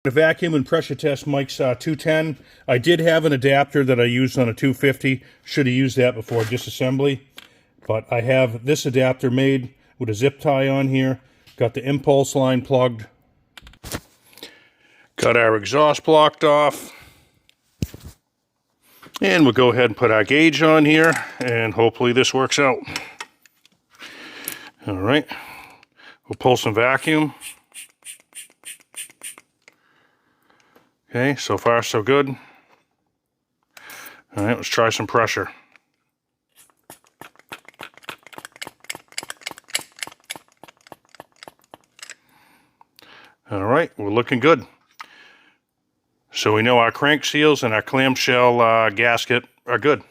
The vacuum and pressure test Mike's 210. I did have an adapter that I used on a 250. Should have used that before disassembly. But I have this adapter made with a zip tie on here. Got the impulse line plugged. Got our exhaust blocked off. And we'll go ahead and put our gauge on here, and hopefully this works out. All right, we'll pull some vacuum. Okay, so far so good. All right, let's try some pressure. All right, we're looking good. So we know our crank seals and our clamshell gasket are good.